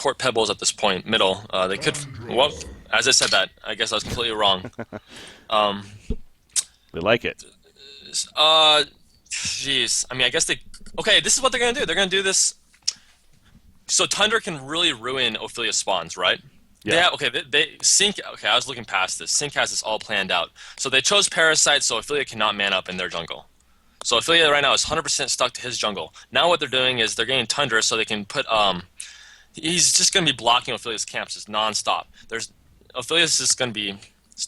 Port Pebbles at this point, middle. They could, well, as I said that, I guess I was completely wrong. Um, We like it. uh, Jeez. I mean, I guess they. Okay, this is what they're gonna do. They're gonna do this. So Tundra can really ruin Ophelia spawns, right? Yeah. Okay, they CiC. Okay, I was looking past this. CiC has this all planned out. So they chose Parasite, so Ophelia cannot man up in their jungle. So Ophelia right now is 100% stuck to his jungle. Now what they're doing is they're getting Tundra so they can put he's just going to be blocking Ophelia's camps just nonstop. Ophelia's just going to be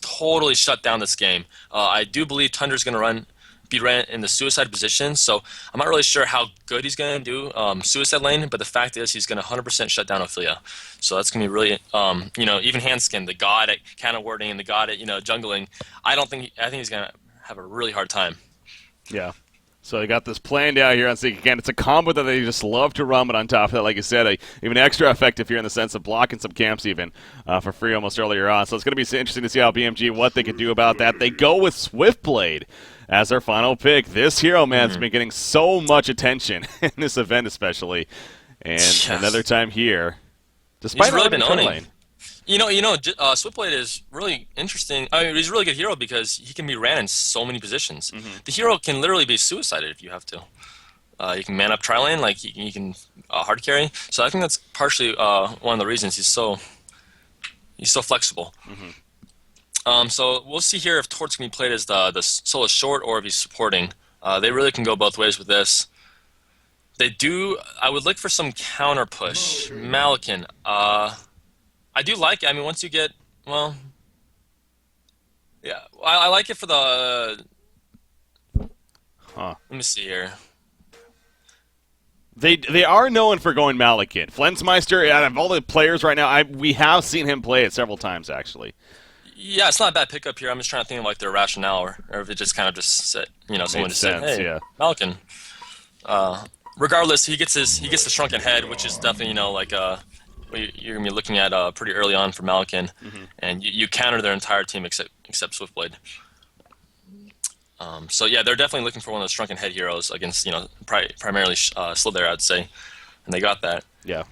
totally shut down this game. I do believe Tundra's going to be ran in the suicide position, so I'm not really sure how good he's going to do suicide lane, but the fact is he's going to 100% shut down Ophelia. So that's going to be really, even Handskin, the god at counter warding and the god at, jungling, I think he's going to have a really hard time. Yeah. So they got this planned out here on CiC. Again, it's a combo that they just love to run, but on top of that, like you said, even extra effective here in the sense of blocking some camps even for free almost earlier on. So it's going to be interesting to see how BMG, what they can do about that. They go with Swiftblade as their final pick. This hero, man, has been getting so much attention in this event especially. And Yes. another time here, despite He's really been turn owning. lane. Swiftblade is really interesting. I mean, he's a really good hero because he can be ran in so many positions. The hero can literally be suicided if you have to. You can man up tri lane, like he can hard carry. So I think that's partially one of the reasons he's so flexible. So we'll see here if Tort's can be played as the solo short or if he's supporting. They really can go both ways with this. They do. I would look for some counter push. Malikan. I do like it. I mean, once you get, well, yeah, I like it for the, Huh. let me see here. They are known for going Malekith. Flensmeister, out of all the players right now, we have seen him play it several times, actually. Yeah, it's not a bad pickup here. I'm just trying to think of like their rationale or if it just kind of just said, someone just said, hey, yeah. Malikan. Regardless, he gets the shrunken head, which is definitely, you're going to be looking at pretty early on for Malikan, and you counter their entire team except Swiftblade. So yeah, they're definitely looking for one of those shrunken head heroes against primarily Slither, I'd say, and they got that. Yeah.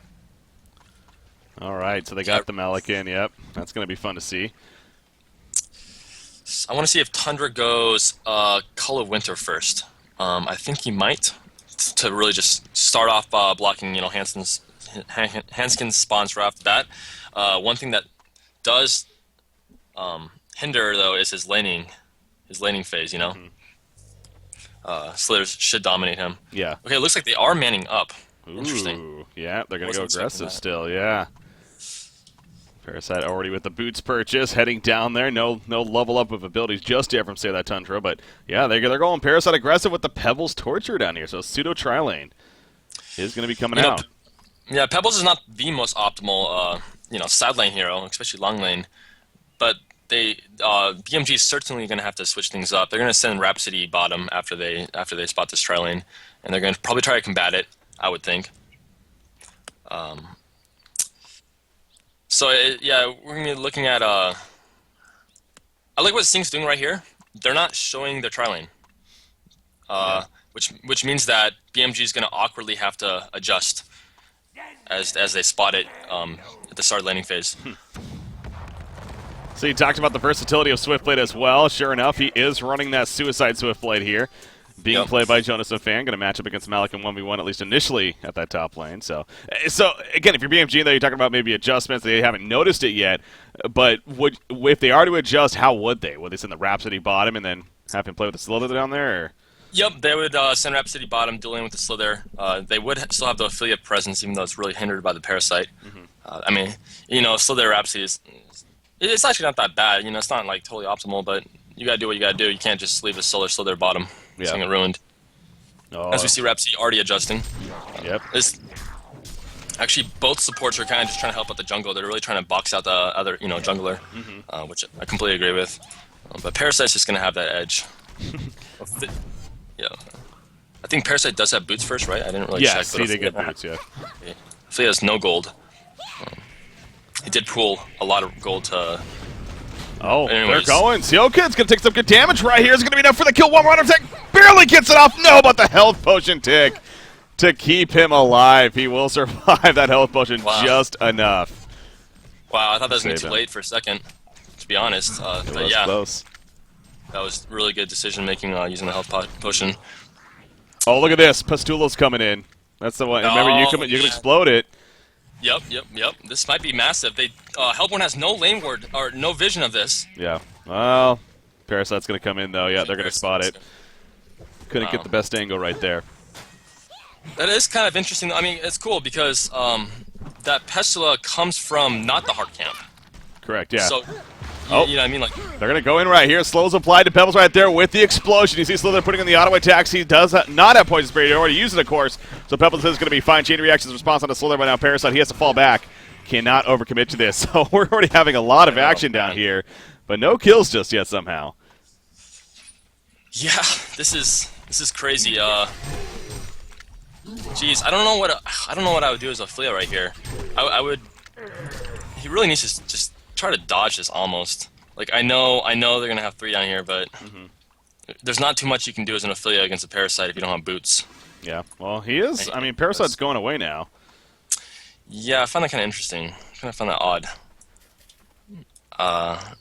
All right, so they got the Malikan. Yep, that's going to be fun to see. I want to see if Tundra goes Call of Winter first. I think he might to really just start off blocking Hanskin's spawns right after that. One thing that does hinder though is his laning phase. Slither should dominate him. Yeah. Okay, it looks like they are manning up. Ooh, Interesting. yeah, they're going to go Wasn't expecting aggressive that. still, yeah. Parasite already with the boots purchase, heading down there. No level up of abilities just yet from Say That Tundra, but yeah, they're going Parasite aggressive with the Pebbles Torture down here, so pseudo tri-lane is going to be coming out. Yeah, Pebbles is not the most optimal, side lane hero, especially long lane, but BMG is certainly going to have to switch things up. They're going to send Rhapsody bottom after they spot this tri lane, and they're going to probably try to combat it, I would think. Yeah, we're going to be looking at I like what CiC's doing right here. They're not showing their tri lane, which means that BMG is going to awkwardly have to adjust as they spot it at the start laning phase. So you talked about the versatility of Swiftblade as well. Sure enough, he is running that Suicide Swiftblade here. Being played by Jonas and Fan, going to match up against Malikan 1v1 at least initially at that top lane. So again, if you're BMG, though, you're talking about maybe adjustments. They haven't noticed it yet. But if they are to adjust, how would they? Would they send the Rhapsody bottom and then have him play with the Slither down there? Or? Yep, they would send Rhapsody bottom, dueling with the Slither. They would still have the affiliate presence, even though it's really hindered by the Parasite. Slither Rhapsody it's actually not that bad. It's not like totally optimal, but you gotta do what you gotta do. You can't just leave a solar Slither bottom. It's gonna get ruined. Oh. As we see Rhapsody already adjusting. Yep. Actually, both supports are kind of just trying to help out the jungle. They're really trying to box out the other, jungler, which I completely agree with. But Parasite's just gonna have that edge. Yeah. I think Parasite does have boots first, right? I didn't really check. Yeah, see, they get boots, yeah. If he has no gold. He did pool a lot of gold to... Oh, Anyways. they're going. Seokid's going to take some good damage right here. Is going to be enough for the kill. One runner tech barely gets it off. No, but the health potion tick to keep him alive. He will survive that health potion just enough. Wow, I thought that was going to be Save too him. late for a second, to be honest. It But was yeah, close. that was really good decision making using the health potion. Oh, look at this. Pastulo's coming in. That's the one. Remember, you can explode it. Yep. This might be massive. Hellborn has no lane ward or no vision of this. Yeah. Well, Parasite's going to come in, though. Yeah, they're going to spot it. Couldn't get the best angle right there. That is kind of interesting. I mean, it's cool because that Pestula comes from not the hard camp. Correct, yeah. So, you know what I mean? Like, they're going to go in right here. Slow's applied to Pebbles right there with the explosion. You see Slither putting in the auto attacks. He does not have poison spray. He already used it, of course. So Pebbles is going to be fine. Chain reactions response on the Slither, but now Parasite, he has to fall back. Cannot overcommit to this. So we're already having a lot of action down here, but no kills just yet somehow. yeah, this is crazy. Jeez, I don't know what I would do as Ophelia right here. I would. He really needs to just try to dodge this almost. Like I know they're gonna have 3 down here, but there's not too much you can do as an Ophelia against a Parasite if you don't have boots. Yeah, well, he is. I mean, Parasite's going away now. Yeah, I find that kind of interesting. I find that odd. I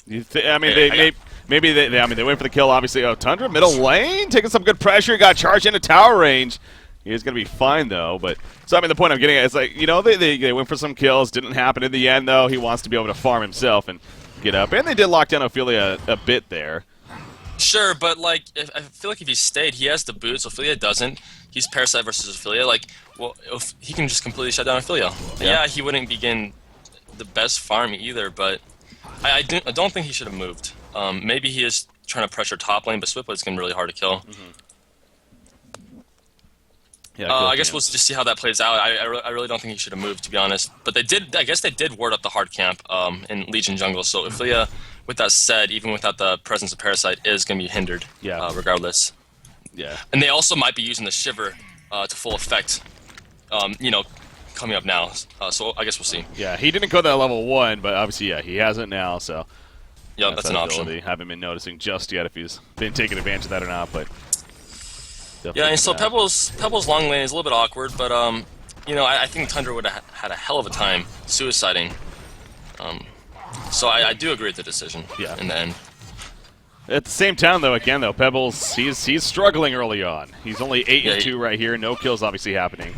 mean, maybe they went for the kill. Obviously, Tundra middle lane taking some good pressure. Got charged into tower range. He is going to be fine though. But so I mean, the point I'm getting at is like they went for some kills. Didn't happen in the end though. He wants to be able to farm himself and get up. And they did lock down Ophelia a bit there. Sure, but like I feel like if he stayed, he has the boots. Ophelia doesn't. He's Parasite versus Ophelia. Like, well, if he can just completely shut down Ophelia. Yeah, he wouldn't begin the best farm either. But I don't think he should have moved. Maybe he is trying to pressure top lane, but Swiftwood's gonna be really hard to kill. Yeah, I guess we'll just see how that plays out. I really don't think he should have moved, to be honest. But they did. I guess they did ward up the hard camp in Legion jungle. So Ophelia, with that said, even without the presence of Parasite, is going to be hindered. Yeah. Regardless. Yeah. And they also might be using the Shiver to full effect. Coming up now. So I guess we'll see. Yeah, he didn't go to that level 1, but obviously, yeah, he has it now. So yeah, that's an option. Haven't been noticing just yet if he's been taking advantage of that or not, but. Yeah, and so Pebbles long lane is a little bit awkward, but I think Tundra would have had a hell of a time suiciding. So I do agree with the decision. Yeah. In the end. At the same time, though, Pebbles he's struggling early on. He's only 8-2 right here. No kills obviously happening.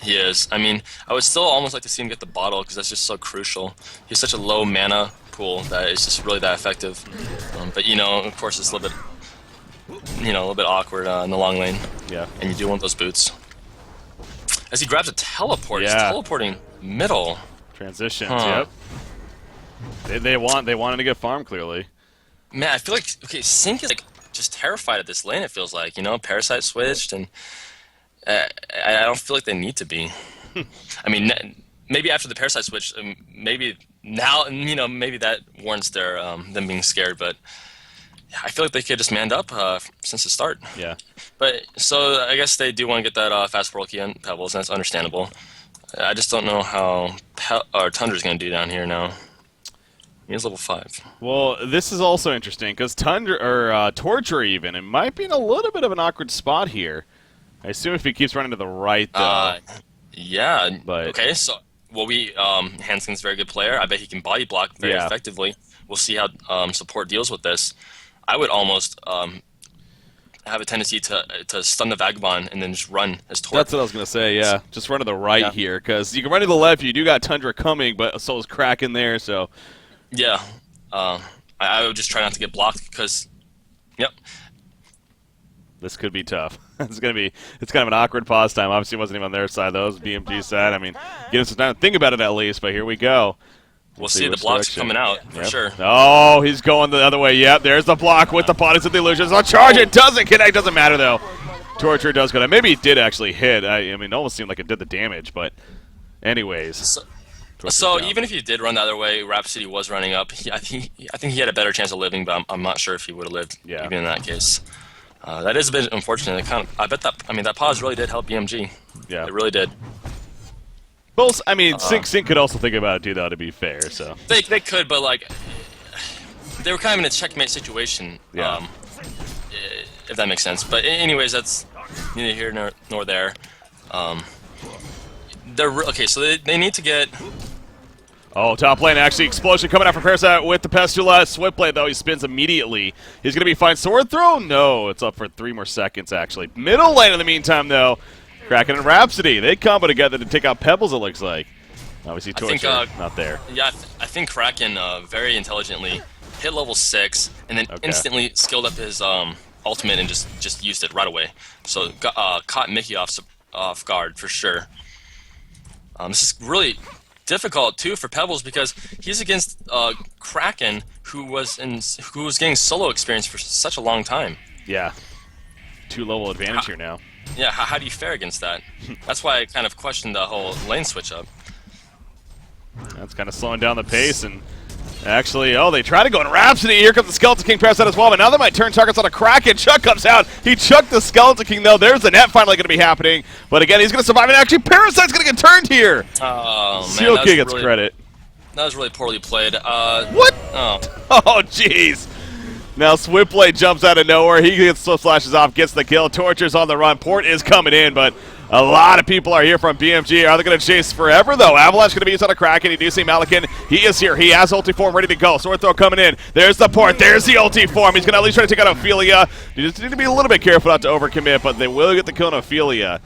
He is. I mean, I would still almost like to see him get the bottle because that's just so crucial. He's such a low mana pool that it's just really that effective. But of course, it's a little bit. A little bit awkward in the long lane. Yeah. And you do want those boots. As he grabs a teleport, he's teleporting middle. Transitions, yep. They wanted to get farm clearly. Man, I feel like CiC is like just terrified of this lane. It feels like Parasite switched, and I don't feel like they need to be. I mean, maybe after the Parasite switch, maybe now maybe that warrants their them being scared, but. I feel like they could just manned up since the start. Yeah. But so I guess they do want to get that fast world key on Pebbles, and that's understandable. I just don't know how Tundra's going to do down here now. He's level 5. Well, this is also interesting because Torture even it might be in a little bit of an awkward spot here. I assume if he keeps running to the right, though. Yeah. But okay. So Hanskin's a very good player. I bet he can body block very effectively. We'll see how support deals with this. I would almost have a tendency to stun the Vagabond and then just run as Torque. That's what I was going to say, yeah. Just run to the right here, because you can run to the left, you do got Tundra coming, but so is Crack in there, so... Yeah. I would just try not to get blocked, because... Yep. This could be tough. It's kind of an awkward pause time. Obviously, it wasn't even on their side, though. It was BMG side. I mean, give us some time to think about it at least, but here we go. We'll see the blocks coming out, for sure. Oh, he's going the other way. Yep, there's the block with the bodies of the illusions. On charge, it doesn't connect. Doesn't matter, though. Torture does go down. Maybe it did actually hit. I mean, it almost seemed like it did the damage, but anyways. So even if he did run the other way, Rhapsody was running up. I think he had a better chance of living, but I'm not sure if he would have lived even in that case. That is a bit unfortunate. I bet that pause really did help BMG. Yeah, it really did. Well, I mean, CiC could also think about it too, though. To be fair, so they could, but like they were kind of in a checkmate situation. Yeah. If that makes sense. But anyways, that's neither here nor there. Okay, so they need to get. Oh, top lane actually explosion coming out from Parasite with the Pestula. Swift blade though, he spins immediately. He's going to be fine. Sword throw? No, it's up for 3 more seconds actually. Middle lane in the meantime though, Kraken and Rhapsody. They combo together to take out Pebbles it looks like. Obviously Torture not there. Yeah, I think Kraken very intelligently hit level 6 and then instantly skilled up his ultimate and just used it right away. So caught Mickey off guard for sure. This is really difficult too for Pebbles because he's against Kraken, who was getting solo experience for such a long time. Yeah, 2-level advantage here now. Yeah, how do you fare against that? That's why I kind of questioned the whole lane switch up. That's kind of slowing down the pace and. Actually, they try to go in Rhapsody. Here comes the Skeleton King Parasite as well, but now they might turn targets on a Kraken. Chuck comes out. He chucked the Skeleton King, though. There's the net finally going to be happening. But again, he's going to survive, and actually Parasite's going to get turned here. Oh, man. Seal King gets credit. That was really poorly played. What? Oh. Oh, jeez. Now Swiftblade jumps out of nowhere. He gets Swift Slashes off, gets the kill. Torture's on the run. Port is coming in, but a lot of people are here from BMG. Are they going to chase forever, though? Avalanche going to be used on a Kraken. You do see Malikan. He is here. He has ulti form ready to go. Sword throw coming in. There's the port. There's the ulti form. He's going to at least try to take out Ophelia. You just need to be a little bit careful not to overcommit, but they will get the kill on Ophelia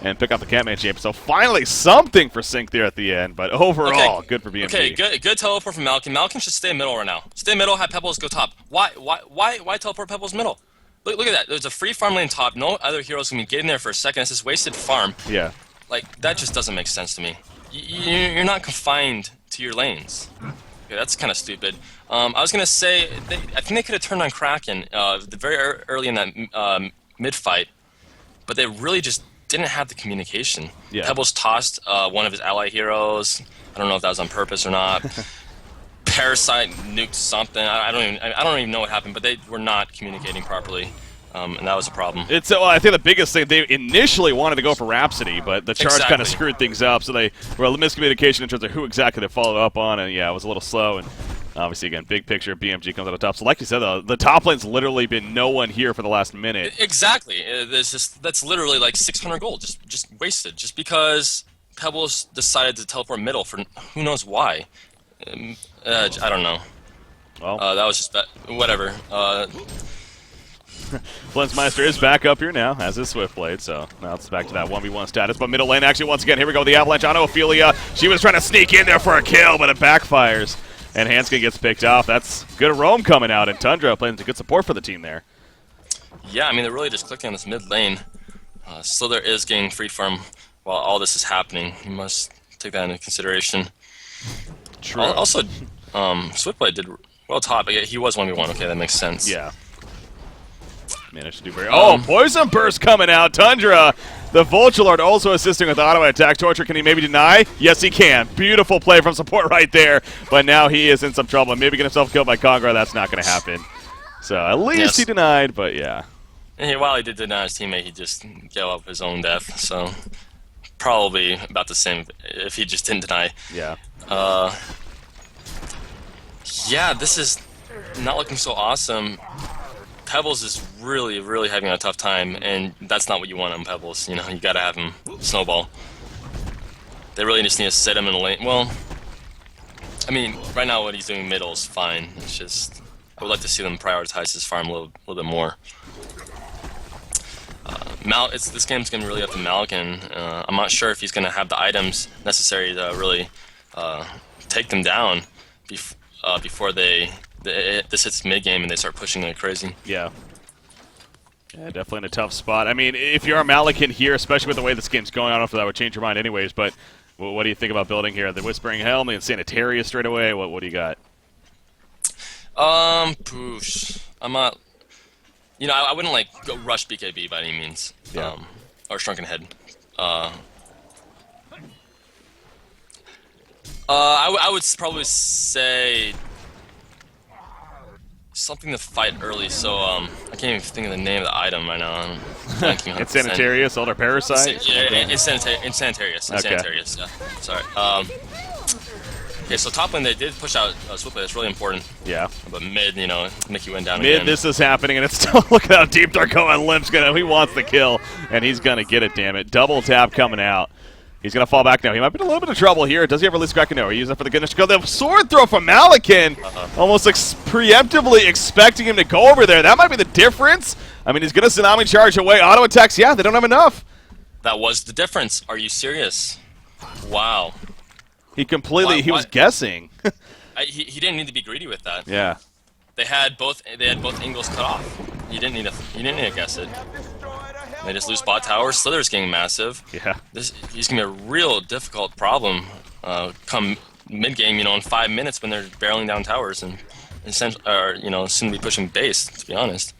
and pick up the Catman champ. So finally something for CiC there at the end, but overall, good for BMG. Okay, good teleport from Malikan. Malikan should stay middle right now. Stay middle, have Pebbles go top. Why teleport Pebbles middle? Look at that. There's a free farm lane top. No other heroes can be getting there for a second. It's this wasted farm. Yeah. Like, that just doesn't make sense to me. You're not confined to your lanes. Okay, that's kind of stupid. I was going to say, I think they could have turned on Kraken very early in that mid-fight, but they really just didn't have the communication. Yeah. Pebbles tossed one of his ally heroes. I don't know if that was on purpose or not. Parasite nuked something. I don't even know what happened, but they were not communicating properly. And that was a problem. I think the biggest thing, they initially wanted to go for Rhapsody, but the charge kind of screwed things up, so they were a miscommunication in terms of who exactly they followed up on, and yeah, it was a little slow, and obviously, again, big picture, BMG comes out on top. So like you said, though, the top lane's literally been no one here for the last minute. Exactly. That's literally like 600 gold, just wasted, just because Pebbles decided to teleport middle for who knows why. I don't know. Well, that was just whatever. Flensmeister is back up here now, as is Swiftblade, so now it's back to that 1v1 status. But middle lane, actually, once again, here we go, the Avalanche on Ophelia. She was trying to sneak in there for a kill, but it backfires. And Hanskin gets picked off. That's good roam coming out, and Tundra playing some good support for the team there. Yeah, I mean, they're really just clicking on this mid lane. Slither is getting free farm while all this is happening. You must take that into consideration. True. Also, Swiftblade did well top, but he was 1v1. Okay, that makes sense. Yeah. Managed to do very... Poison Burst coming out. Tundra, the Vulture Lord, also assisting with auto attack. Torture, can he maybe deny? Yes, he can. Beautiful play from support right there. But now he is in some trouble. Maybe get himself killed by Congar. That's not going to happen. So at least he denied, but yeah. And while he did deny his teammate, he just gave up his own death. So probably about the same if he just didn't deny. Yeah. Yeah, this is not looking so awesome. Pebbles is really, really having a tough time, and that's not what you want on Pebbles. You know, you gotta have him snowball. They really just need to sit him in the lane. Well, I mean, right now what he's doing middle is fine. It's just, I would like to see them prioritize his farm a little bit more. This game's gonna be really up to Malikan. I'm not sure if he's gonna have the items necessary to really take them down before this hits mid game and they start pushing like crazy. Yeah. Yeah, definitely in a tough spot. I mean, if you're a Malikan here, especially with the way this game's going, I don't know if that would change your mind anyways, but what do you think about building here? The Whispering Helm, the Sanitaria straight away, what do you got? Poosh. I'm not... You know, I wouldn't, like, go rush BKB by any means. Yeah. Or Shrunken Head. I would probably say... something to fight early, so I can't even think of the name of the item right now. It's Sanitarius, Elder Parasite? Yeah, it's Sanitarius. Okay. Sanitarius, yeah. Sorry. Okay, so top lane they did push out swiftly. That's really important. Yeah. But mid, Mickey went down Mid, again. this is happening, and it's still look at how deep Darko and Limp's gonna. He wants the kill, and he's gonna get it. Damn it! Double tap coming out. He's gonna fall back now. He might be in a little bit of trouble here. Does he have release Kraken? No, he used that for the goodness. Go the sword throw from Malakin, almost preemptively expecting him to go over there. That might be the difference. I mean, he's gonna tsunami charge away. Auto attacks. Yeah, they don't have enough. That was the difference. Are you serious? Wow. He completely. He was guessing. He didn't need to be greedy with that. Yeah. They had both angles cut off. You didn't need to guess it. They just lose bot tower. Slither's getting massive. Yeah. He's gonna be a real difficult problem come mid game. In 5 minutes when they're barreling down towers and soon to be pushing base. To be honest.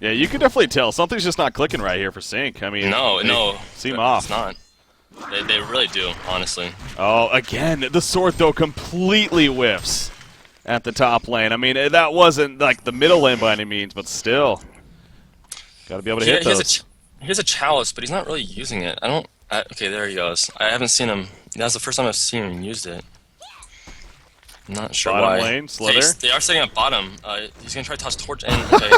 Yeah, you can definitely tell something's just not clicking right here for CiC. I mean, no, seem off. It's not. They really do, honestly. Oh, again, the sword though completely whiffs at the top lane. I mean, that wasn't like the middle lane by any means, but still. Got to be able to hit those. He has a chalice, but he's not really using it. Okay, there he goes. I haven't seen him. That's the first time I've seen him used it. I'm not sure bottom why. Lane, Slither. They are setting up bottom. He's going to try to toss torch in. Okay.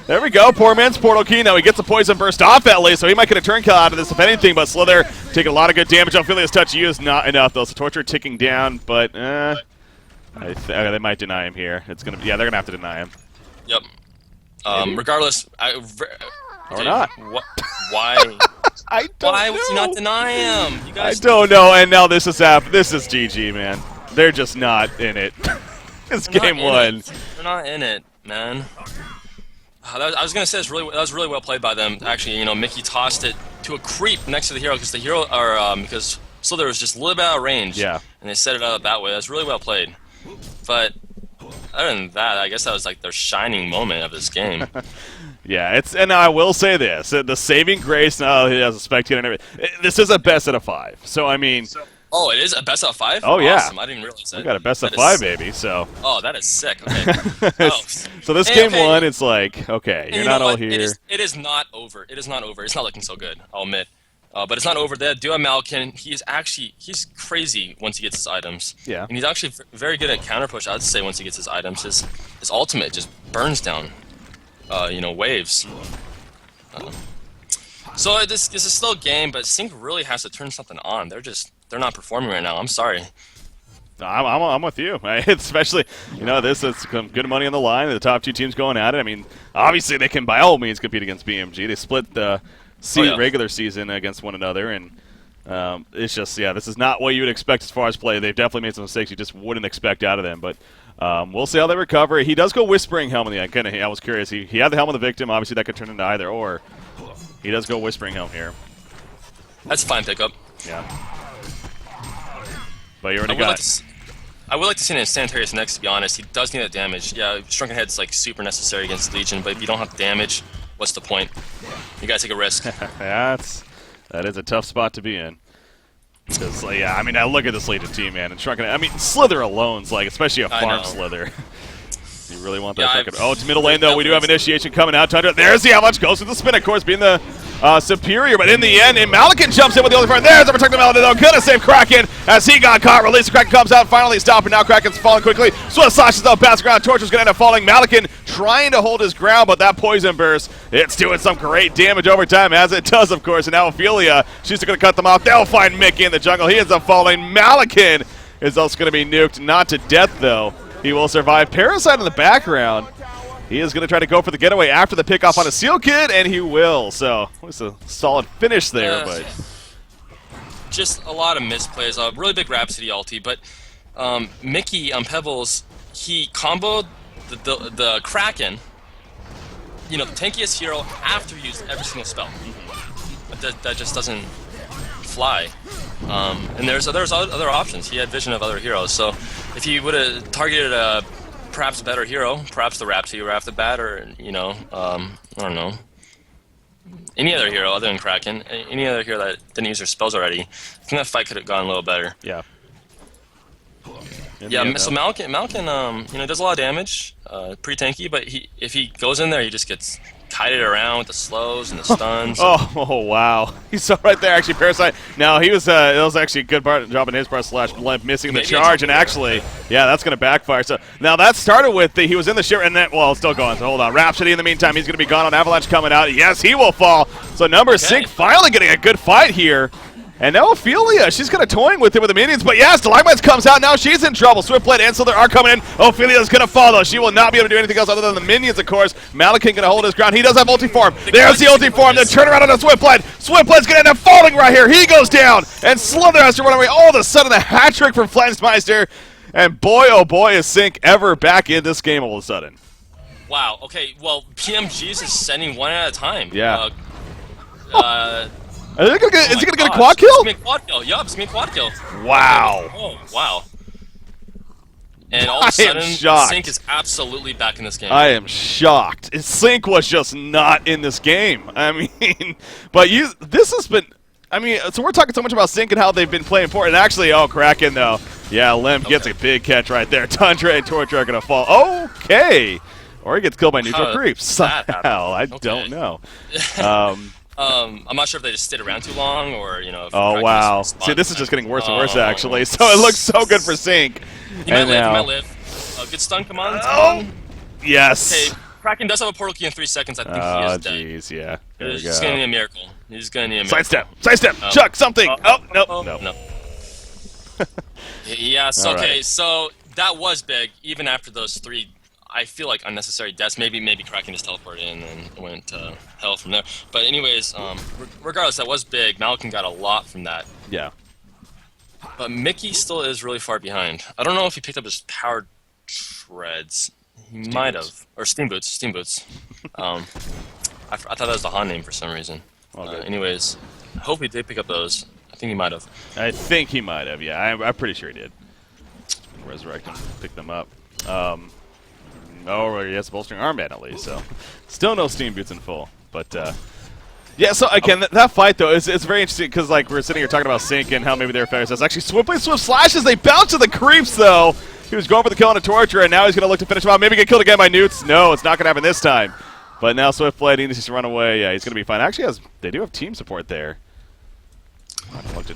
There we go. Poor man's portal key. Now he gets a poison burst off at least, so he might get a turn kill out of this if anything, but Slither taking a lot of good damage. Ophelia's touch used not enough, though, so torture ticking down, but they might deny him here. It's gonna they're going to have to deny him. Yep. Regardless, or not. Why? Why would you not deny him? You guys. I don't know, and now this is GG, man. They're just not in it. It's game one. They're not in it, man. I was gonna say that was really well played by them. Actually, Mickey tossed it to a creep next to the hero because because Slither was just a little bit out of range. Yeah. And they set it up that way. That's really well played. But other than that, I guess that was like their shining moment of this game. Yeah, and I will say this: the saving grace now he has a spectator and everything. This is a best out of 5. So I mean. Oh, it is a best out of 5? Oh, yeah. Awesome. I didn't realize that. We got a best of 5, baby, so. Oh, that is sick. Okay. Oh. So this game one, it's like, okay, you're not all here. It is not over. It is not over. It's not looking so good, I'll admit. But it's not over. They do have Malkin. He's crazy once he gets his items. Yeah. And he's actually very good at counter push, I'd say, once he gets his items. His ultimate just burns down, waves. So this is still a game, but CiC really has to turn something on. They're not performing right now. I'm sorry. I'm with you. Especially, this is some good money on the line. The top 2 teams going at it. I mean, obviously they can by all means compete against BMG. They split the regular season against one another, and it's just, this is not what you would expect as far as play. They've definitely made some mistakes you just wouldn't expect out of them, but we'll see how they recover. He does go Whispering Helm in the end. I was curious. He had the Helm of the Victim. Obviously that could turn into either or. He does go Whispering Helm here. That's a fine pickup. Yeah. But you already got it. I would like to see an Sanitarius next, to be honest. He does need that damage. Yeah, Shrunken Head's like super necessary against Legion, but if you don't have the damage, what's the point? You gotta take a risk. That is a tough spot to be in. Because, I mean, I look at this Legion team, man, and Shrunken Head. I mean, Slither alone's like, especially a farm Slither. You really want that Shrunken. Oh, it's middle lane, though. We do have Initiation coming out. Tundra. There's the avalanche. Goes with the spin, of course, being the superior, but in the end, Malakin jumps in with the only front. There's the protective element, though. Gonna save Kraken as he got caught. Release. Kraken comes out, finally stopped, and now Kraken's falling quickly. Swift slashes though, past the ground. Torch is gonna end up falling. Malakin trying to hold his ground, but that poison burst, it's doing some great damage over time, as it does, of course. And now Ophelia, she's gonna cut them off. They'll find Mickey in the jungle. He ends up falling. Malakin is also gonna be nuked, not to death though. He will survive. Parasite in the background. He is going to try to go for the getaway after the pickoff on a Seal Kid, and he will. So, it's a solid finish there, but just a lot of misplays. A really big Rhapsody ulti, but Mickey on Pebbles, he comboed the Kraken, the tankiest hero, after he used every single spell. But that just doesn't fly. And there's other options. He had vision of other heroes, so if he would have targeted perhaps a better hero, perhaps the Rhapsody right off the bat, or I don't know, any other hero other than Kraken, any other hero that didn't use their spells already, I think that fight could have gone a little better. Yeah. So Malkin, does a lot of damage, pretty tanky, but if he goes in there, he just gets kited around with the slows and the stuns. Oh, wow. He saw right there, actually, Parasite. No, he was, it was actually a good job on his part, slash Limp missing the charge, and actually, yeah, that's going to backfire. So now that started with he was in the ship, and then, well, it's still going, so hold on. Rhapsody in the meantime, he's going to be gone on Avalanche coming out. Yes, he will fall. So number CiC finally getting a good fight here. And now Ophelia, she's kind of toying with him with the minions, but yes, Stalagmites comes out, now she's in trouble. Swiftblade and Slither are coming in. Ophelia's going to fall, though. She will not be able to do anything else other than the minions, of course. Malakin going to hold his ground. He does have ulti-form. There's the ulti-form, then turn around on the Swiftblade. Swiftblade's going to end up falling right here. He goes down, and Slither has to run away. All of a sudden, the hat trick from Flensmeister. And boy, oh boy, is CiC ever back in this game all of a sudden. Wow, okay, well, BMG's is sending one at a time. Yeah. Is he gonna get a quad kill? It's gonna be a quad kill. Yup, it's gonna be a quad kill. Wow. Oh, wow. And all of a sudden, CiC is absolutely back in this game. I am shocked. CiC was just not in this game. I mean, but this has been. I mean, so we're talking so much about CiC and how they've been playing for it. And actually, oh, Kraken though. Yeah, Limp gets a big catch right there. Tundra and Torture are gonna fall. Okay. Or he gets killed by neutral creeps. Somehow, I don't know. I'm not sure if they just stayed around too long or, you know. If oh, wow. See, this is just getting worse and worse, actually. So it looks so good for CiC. He might live. Good stun, come on. Oh, yes. Okay, Kraken does have a portal key in 3 seconds. I think he is dead. Oh, jeez, yeah. He's going to need a miracle. He's going to need a miracle. Sidestep. Chuck, something. No. Yes, okay, so that was big, even after those 3, I feel like, unnecessary deaths. Maybe Kraken just teleported in and went to hell from there. But anyways, regardless, that was big. Malakin got a lot from that. Yeah. But Mickey still is really far behind. I don't know if he picked up his power treads. He might have. Or steam boots. I thought that was the Han name for some reason. Anyways, I hope he did pick up those. I think he might have. I think he might have, yeah. I'm pretty sure he did. Resurrect him, pick them up. Oh, he has a bolstering armband at least, so still no steam boots in full. But yeah, so again, that fight though is very interesting because like we're sitting here talking about CiC and how maybe they're effective. That's actually Swift slashes. They bounce to the creeps though. He was going for the kill on a Torture, and now he's gonna look to finish him out. Maybe get killed again by Newts. No, it's not gonna happen this time. But now Swiftblade needs to run away. Yeah, he's gonna be fine. Actually, they do have team support there.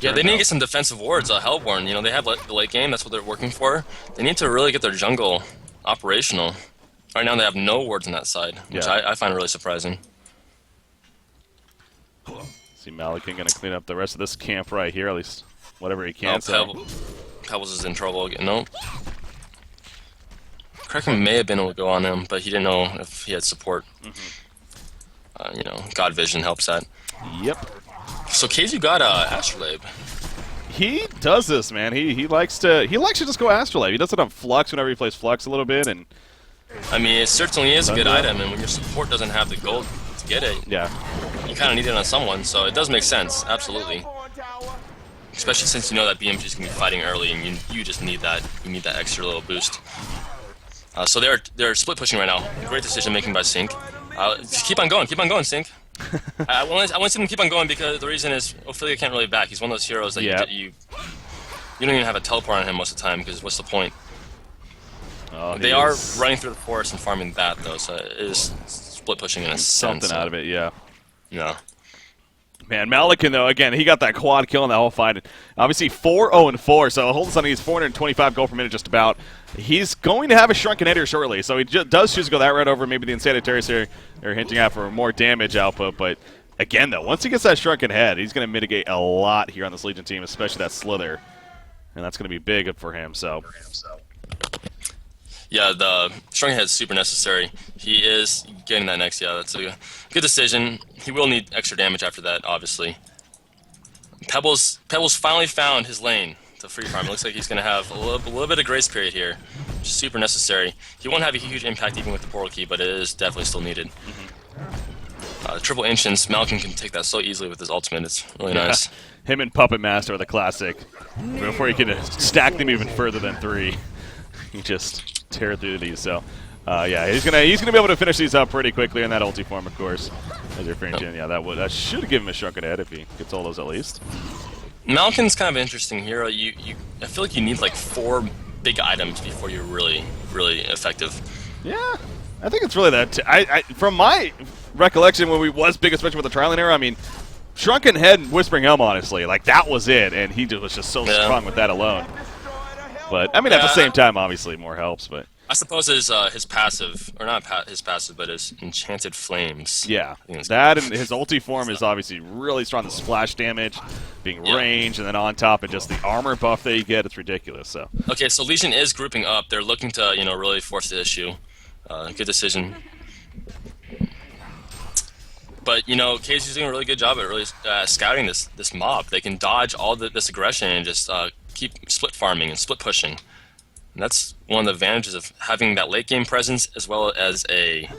Yeah, they need to get some defensive wards. Hellborn, you know, they have the late game. That's what they're working for. They need to really get their jungle operational. Right now they have no wards on that side, which I find really surprising. See Malakin going to clean up the rest of this camp right here, at least whatever he can. Pebbles is in trouble again. No. Kraken may have been able to go on him, but he didn't know if he had support. You know, God Vision helps that. Yep. So KZU got Astrolabe. He does this, man. He likes to just go Astrolabe. He does it on Flux whenever he plays Flux a little bit, and I mean, it certainly is a good item, and when your support doesn't have the gold to get it, you kind of need it on someone, so it does make sense, absolutely. Especially since you know that BMG is going to be fighting early, and you just need that. You need that extra little boost. So they're split pushing right now. Great decision making by CiC. Just keep on going, CiC. I want to see them keep on going because the reason is Ophelia can't really back. He's one of those heroes that you don't even have a teleport on him most of the time because what's the point? They are running through the forest and farming that, though, so it is split pushing in a sense. Something out of it, yeah. Yeah. Man, Malakin, though, again, he got that quad kill in that whole fight. Obviously, 4-0-4, so hold on, he's 425 gold per minute just about. He's going to have a Shrunken Head here shortly, so he does choose to go that route over maybe the Insanity Terrace here. They're hinting at for more damage output, but again, though, once he gets that Shrunken Head, he's going to mitigate a lot here on this Legion team, especially that Slither. And that's going to be big for him, so. Yeah, the Shrunken Head is super necessary. He is getting that next. Yeah, that's a good decision. He will need extra damage after that, obviously. Pebbles finally found his lane to free farm. It looks like he's going to have a little bit of grace period here, which is super necessary. He won't have a huge impact even with the portal key, but it is definitely still needed. Triple Ancients, Malakin can take that so easily with his ultimate. It's really nice. Him and Puppet Master are the classic. Before you can stack them even further than 3, you just tear through these. So, yeah, he's gonna be able to finish these up pretty quickly in that ulti form, of course. As you're finishing, yeah, that should give him a Shrunken Head if he gets all those at least. Malakin's kind of an interesting hero. I feel like you need like 4 big items before you're really effective. Yeah. I think it's really that. From my recollection, when we was big, especially with the trialing era, I mean, Shrunken Head and Whispering Helm, honestly, like that was it, and he was just so strong with that alone. But I mean, at the same time, obviously, more helps. But I suppose his passive, or not his passive, but his Enchanted Flames. yeah, that and his ulti form is obviously really strong. The splash damage, being range, and then on top of just the armor buff that you get, it's ridiculous. So okay, so Legion is grouping up. They're looking to really force the issue. Good decision. But KZ's doing a really good job at really scouting this mob. They can dodge all this aggression and just keep split farming and split pushing. And that's one of the advantages of having that late game presence as well as a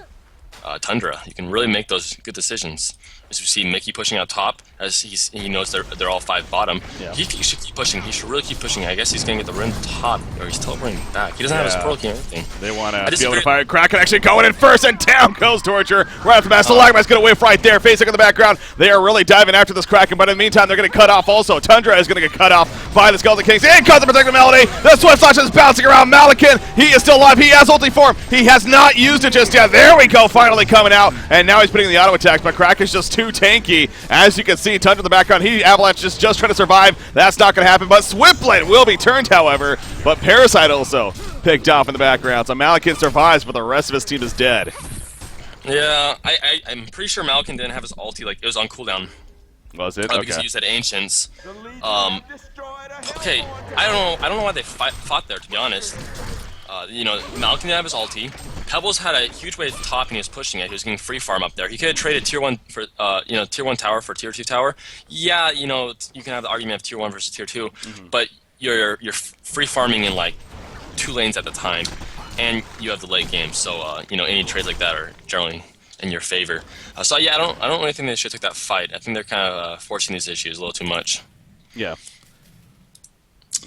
Tundra. You can really make those good decisions. As we see Mickey pushing out top, as he knows they're all 5 bottom. Yeah. He should keep pushing. He should really keep pushing. I guess he's going to get the rim top, or he's teleporting back. He doesn't have his portal key or anything. They want to be able to fire Kraken actually going in first, and down goes Torture. Right off the bat, Stalagmite's going to whiff right there. Facing in the background, they are really diving after this Kraken, but in the meantime, they're going to cut off also. Tundra is going to get cut off by the Skeleton Kings. And cuts to protect the Melody. The Swift Slash is bouncing around Malakin. He is still alive. He has ulti form. He has not used it just yet. There we go, finally coming out. And now he's putting the auto attacks, but Kraken's just too tanky. As you can see, Tundra in the background, Avalanche is just trying to survive. That's not going to happen, but Swiftblade will be turned, however. But Parasite also picked off in the background. So Malakin survives, but the rest of his team is dead. Yeah, I'm pretty sure Malakin didn't have his ulti, like, it was on cooldown. Was it? Because he used that Ancients. Okay, I don't know why they fought there, to be honest. Malakin didn't have his ulti. Pebbles had a huge wave top and he was pushing it. He was getting free farm up there. He could have traded tier 1 for tier 1 tower for tier 2 tower. Yeah, you can have the argument of tier 1 versus tier 2, but you're free farming in like 2 lanes at the time, and you have the late game. So any trades like that are generally in your favor. So yeah, I don't really think they should take that fight. I think they're kind of forcing these issues a little too much. Yeah.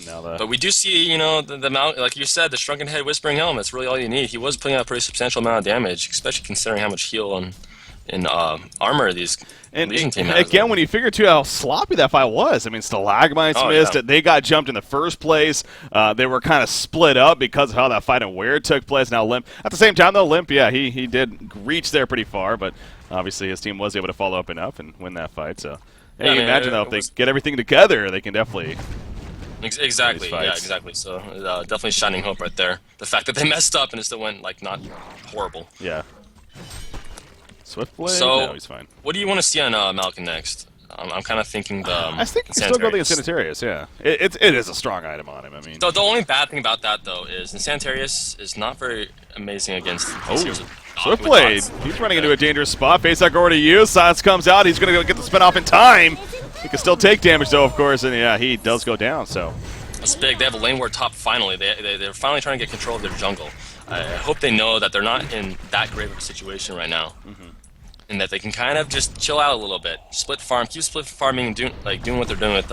But we do see, the mount, like you said, the Shrunken Head Whispering Helm. That's really all you need. He was putting out a pretty substantial amount of damage, especially considering how much heal and armor these Legion team has. Again, when you figure too how sloppy that fight was, I mean, Stalagmites missed it. They got jumped in the first place. They were kind of split up because of how that fight and where it took place. Now Limp, at the same time though, Limp, yeah, he did reach there pretty far, but obviously his team was able to follow up enough and win that fight. So, hey, you imagine though, if they get everything together, they can definitely. Exactly, yeah, exactly. So definitely shining hope right there. The fact that they messed up and it still went like not horrible. Yeah. Swiftblade? So, no, he's fine. What do you want to see on Malakin next? I'm kind of thinking the I think he's still going to Sanitarius, yeah. It is a strong item on him, I mean. The only bad thing about that, though, is Sanitarius is not very amazing against Swiftblade. He's running into a dangerous spot. Face that over to you. Silence comes out. He's going to go get the spin off in time. He can still take damage, though, of course, and yeah, he does go down, so. That's big. They have a lane war top finally. They're finally trying to get control of their jungle. I hope they know that they're not in that grave of a situation right now. And that they can kind of just chill out a little bit. Split farm, keep split farming and doing what they're doing with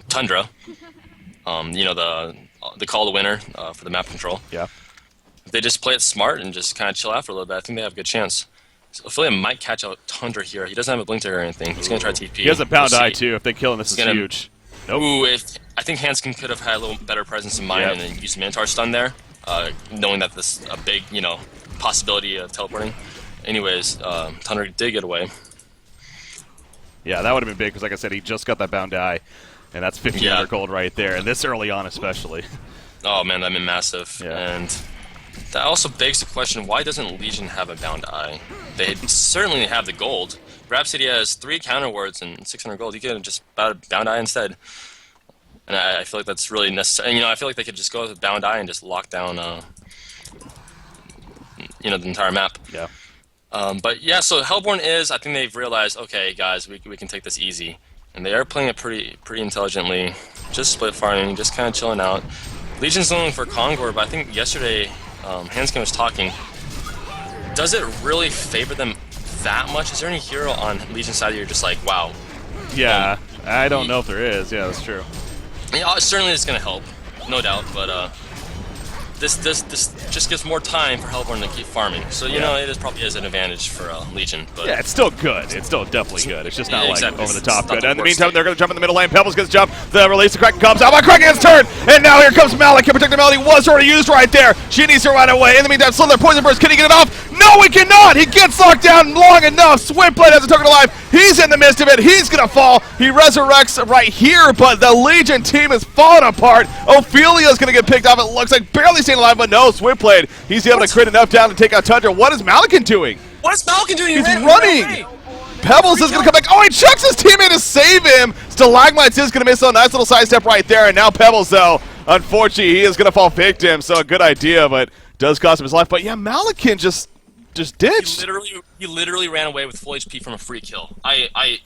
Tundra. The call to winner for the map control. Yeah. If they just play it smart and just kind of chill out for a little bit, I think they have a good chance. So Affiliate might catch out Tundra here. He doesn't have a blink or anything. He's going to try TP. He has a pound eye, too. If they kill him, this is huge. Nope. Ooh, I think Hanskin could have had a little better presence in mind and then used Minotaur stun there, knowing that this is a big, possibility of teleporting. Anyways, Tundra did get away. Yeah, that would have been big because, like I said, he just got that bound eye, and that's 1,500 gold right there, and this early on especially. Oh, man, that'd been massive. Yeah. And that also begs the question, why doesn't Legion have a bound eye? They certainly have the gold. Rhapsody has 3 counter wards and 600 gold. You could have just bound eye instead. And I feel like that's really necessary. I feel like they could just go with bound eye and just lock down, the entire map. Yeah. But yeah, so Hellborn is, I think they've realized, okay, guys, we can take this easy. And they are playing it pretty intelligently. Just split farming, just kind of chilling out. Legion's looking for Kongor, but I think yesterday, Hanskin was talking. Does it really favor them that much? Is there any hero on Legion's side that you're just like, wow? Yeah, I don't know if there is. Yeah, that's true. Yeah, certainly it's going to help, no doubt, but this just gives more time for Hellborn to keep farming. So you know it probably is an advantage for Legion. But Yeah, it's still good. It's still definitely good. It's just not like exactly. over the top It's not good. the And in the worst meantime, thing. they're going to jump in the middle lane. Pebbles gets jump. The release of Kraken comes out. But Kraken gets turned. And now here comes Malik. Can protect the Melody. Was already used right there. She needs to run away. In the meantime, Slither poison burst. Can he get it off? No, he cannot. He gets locked down long enough. Switchblade has a token alive. He's in the midst of it. He's going to fall. He resurrects right here, but the Legion team is falling apart. Ophelia's going to get picked off. It looks like barely staying alive, but no, Switchblade. He's able to crit enough down to take out Tundra. What is Malikan doing? What is Falcon doing? He's running. Pebbles is going to come back. Oh, he chucks his teammate to save him. Stalagmites is going to miss a nice little sidestep right there. And now Pebbles, though, unfortunately, he is going to fall victim. So a good idea, but does cost him his life. But yeah, Malikan just ditched. He literally ran away with full HP from a free kill. I